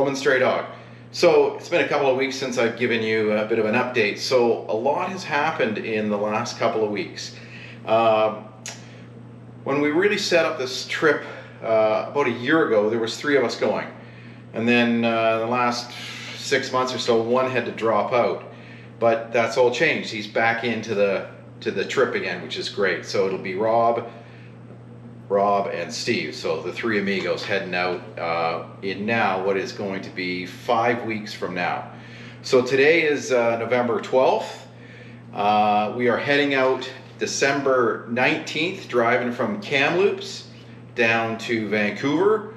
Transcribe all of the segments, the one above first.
Roaming Straydog. So it's been a couple of weeks since I've given you a bit of an update. So a lot has happened in the last couple of weeks. When we really set up this trip about a year ago, there was 3 of us going. And then the last 6 months or so, one had to drop out. But that's all changed. He's back into the trip again, which is great. So it'll be Rob, and Steve. So the 3 amigos heading out in now what is going to be 5 weeks from now. So today is November 12th. We are heading out December 19th, driving from Kamloops down to Vancouver,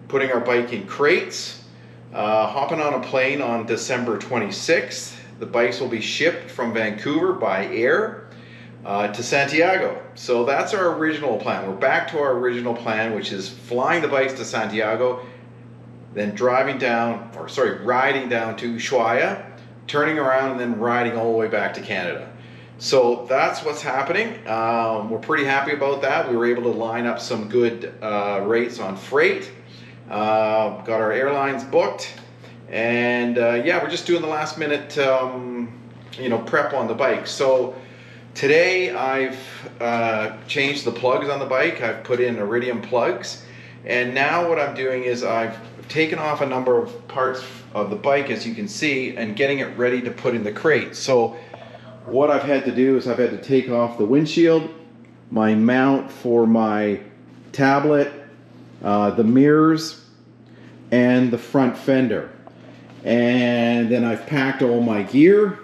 putting our bike in crates, hopping on a plane on December 26th. The bikes will be shipped from Vancouver by air to Santiago. So that's our original plan. We're back to our original plan, which is flying the bikes to Santiago, then riding down to Ushuaia, turning around and then riding all the way back to Canada. So that's what's happening. We're pretty happy about that. We were able to line up some good rates on freight. Got our airlines booked, and yeah, we're just doing the last minute prep on the bike. So today I've changed the plugs on the bike. I've put in iridium plugs, and now what I'm doing is I've taken off a number of parts of the bike, as you can see, and getting it ready to put in the crate. So what I've had to do is I've had to take off the windshield, my mount for my tablet, the mirrors, and the front fender. And then I've packed all my gear.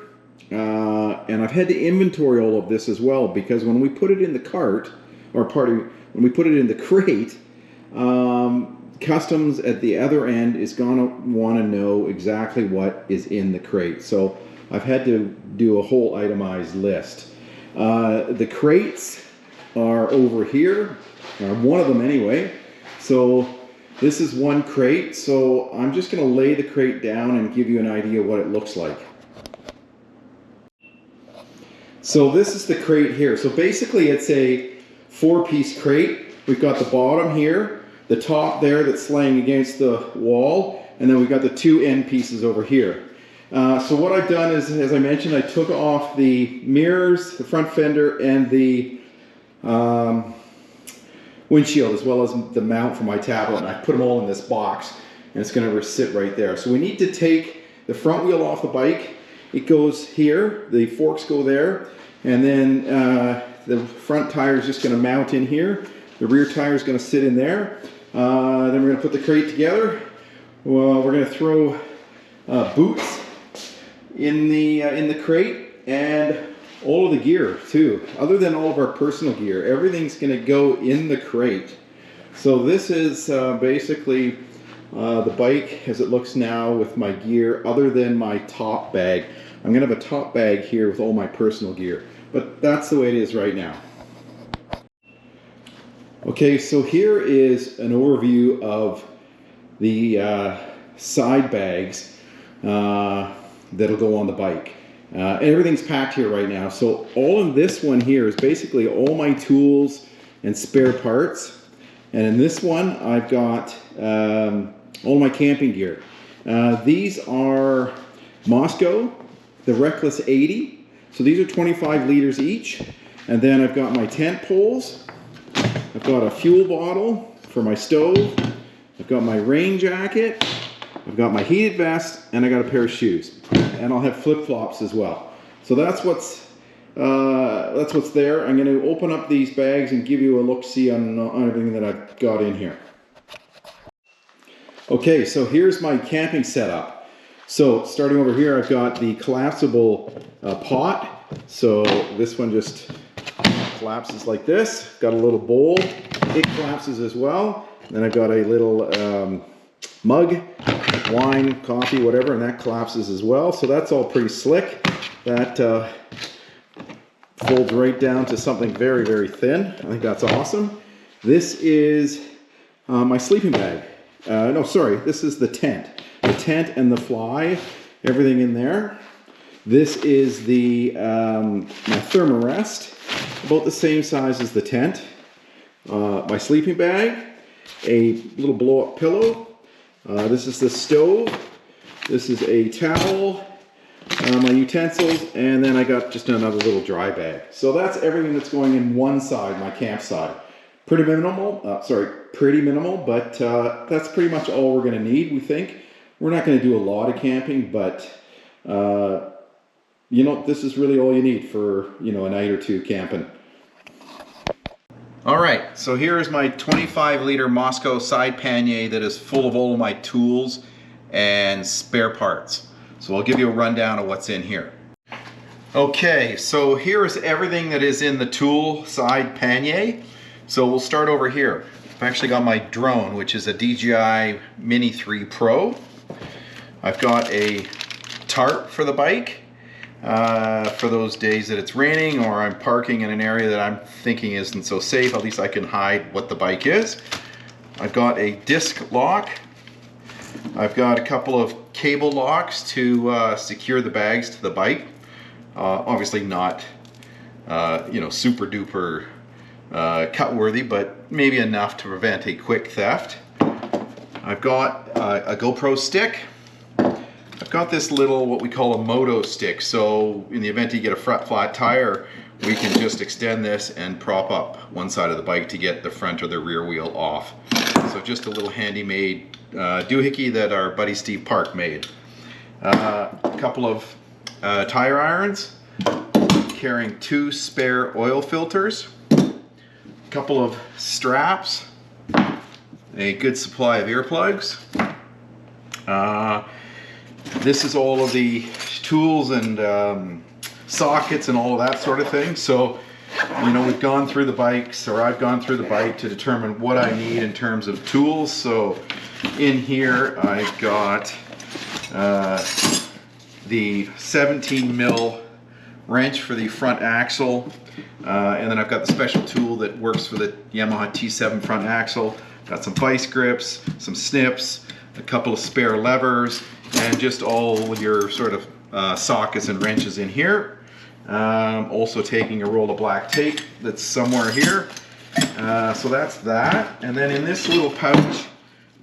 And I've had to inventory all of this as well, because when we put it in the cart, when we put it in the crate, customs at the other end is gonna want to know exactly what is in the crate. So I've had to do a whole itemized list. The crates are over here, or one of them anyway. So this is one crate. So I'm just gonna lay the crate down and give you an idea what it looks like. So this is the crate here. So basically it's a 4-piece crate. We've got the bottom here, the top there that's laying against the wall, and then we've got the 2 end pieces over here. So what I've done is, as I mentioned, I took off the mirrors, the front fender, and the windshield, as well as the mount for my tablet, and I put them all in this box, and it's going to sit right there. So we need to take the front wheel off the bike. It goes here, the forks go there, and then the front tire is just going to mount in here. The rear tire is going to sit in there. Then we're going to put the crate together. Well, we're going to throw boots in the crate, and all of the gear too. Other than all of our personal gear, everything's going to go in the crate. So this is basically the bike as it looks now with my gear, other than my top bag. I'm going to have a top bag here with all my personal gear, but that's the way it is right now. Okay, so here is an overview of the side bags that'll go on the bike. Everything's packed here right now. So all of this one here is basically all my tools and spare parts. And in this one, I've got all my camping gear. These are Moscow, the Reckless 80. So these are 25 liters each. And then I've got my tent poles. I've got a fuel bottle for my stove. I've got my rain jacket. I've got my heated vest, and I got a pair of shoes. And I'll have flip-flops as well. So that's what's there. I'm going to open up these bags and give you a look-see on everything that I've got in here. Okay, so here's my camping setup. So starting over here, I've got the collapsible pot. So this one just collapses like this. Got a little bowl. It collapses as well. Then I've got a little mug, wine, coffee, whatever, and that collapses as well. So that's all pretty slick. That folds right down to something very, very thin. I think that's awesome. This is my sleeping bag. No, sorry, this is the tent. The tent and the fly, everything in there. This is the my thermarest, about the same size as the tent. My sleeping bag, a little blow-up pillow, This is the stove. This is a towel, my utensils, and then I got just another little dry bag. So that's everything that's going in one side, my campsite. Pretty minimal, but that's pretty much all we're gonna need, we think. We're not gonna do a lot of camping, but you know, this is really all you need for, you know, a night or two camping. All right, so here is my 25-liter Moscow side pannier that is full of all of my tools and spare parts. So I'll give you a rundown of what's in here. Okay, so here is everything that is in the tool side pannier. So we'll start over here. I've actually got my drone, which is a DJI Mini 3 Pro. I've got a tarp for the bike. For those days that it's raining or I'm parking in an area that I'm thinking isn't so safe, at least I can hide what the bike is. I've got a disc lock. I've got a couple of cable locks to secure the bags to the bike. Obviously not, you know, super duper cut worthy, but maybe enough to prevent a quick theft. I've got a GoPro stick. I've got this little, what we call a moto stick, so in the event you get a flat tire, we can just extend this and prop up one side of the bike to get the front or the rear wheel off. So just a little handy made doohickey that our buddy Steve Park made. A couple of tire irons, carrying 2 spare oil filters, a couple of straps, a good supply of earplugs. This is all of the tools and sockets and all of that sort of thing. So, you know, we've gone through the bikes, or I've gone through the bike to determine what I need in terms of tools. So in here I've got the 17 mil wrench for the front axle, and then I've got the special tool that works for the Yamaha T7 front axle. Got some vice grips, some snips, a couple of spare levers, and just all your sort of sockets and wrenches in here. Also taking a roll of black tape that's somewhere here. So that's that. And then in this little pouch,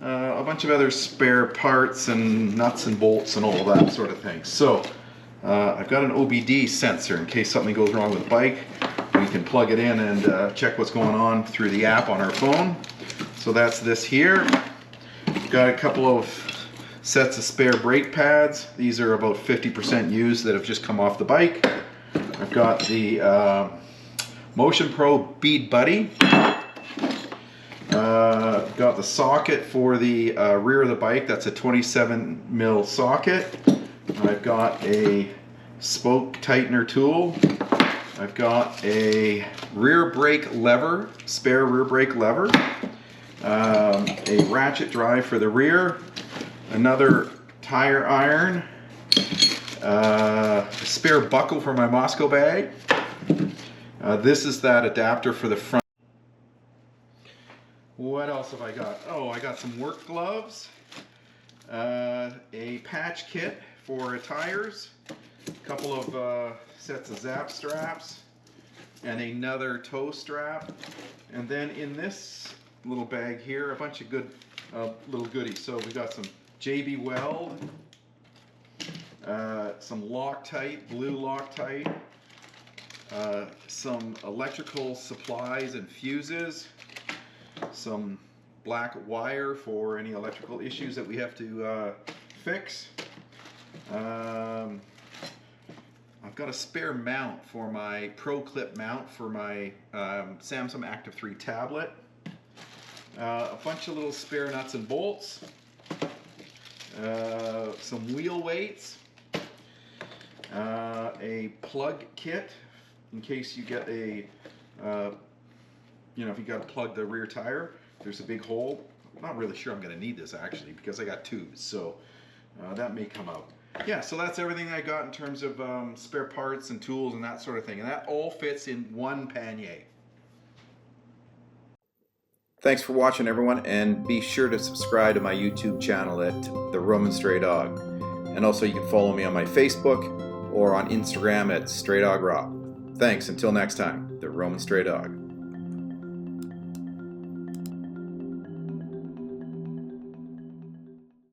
a bunch of other spare parts and nuts and bolts and all of that sort of thing. So I've got an OBD sensor in case something goes wrong with the bike. We can plug it in and check what's going on through the app on our phone. So that's this here. Got a couple of sets of spare brake pads. These are about 50% used that have just come off the bike. I've got the Motion Pro Bead Buddy. Got the socket for the rear of the bike. That's a 27 mil socket. I've got a spoke tightener tool. I've got a rear brake lever, spare rear brake lever. A ratchet drive for the rear, another tire iron, a spare buckle for my Moscow bag. This is that adapter for the front. What else have I got? Oh, I got some work gloves, a patch kit for tires, a couple of sets of zap straps, and another toe strap. And then in this little bag here, a bunch of good little goodies. So we got some JB Weld, some Loctite, blue Loctite, some electrical supplies and fuses, some black wire for any electrical issues that we have to fix. I've got a spare mount for my Pro Clip mount for my Samsung Active 3 tablet. A bunch of little spare nuts and bolts, some wheel weights, a plug kit in case you get a, you know, if you got to plug the rear tire, there's a big hole. I'm not really sure I'm going to need this actually because I got tubes, so that may come out. Yeah, so that's everything I got in terms of spare parts and tools and that sort of thing, and that all fits in one pannier. Thanks for watching, everyone, and be sure to subscribe to my YouTube channel at The Roaming Straydog. And also you can follow me on my Facebook or on Instagram at Straydog Rock. Thanks, until next time, The Roaming Straydog.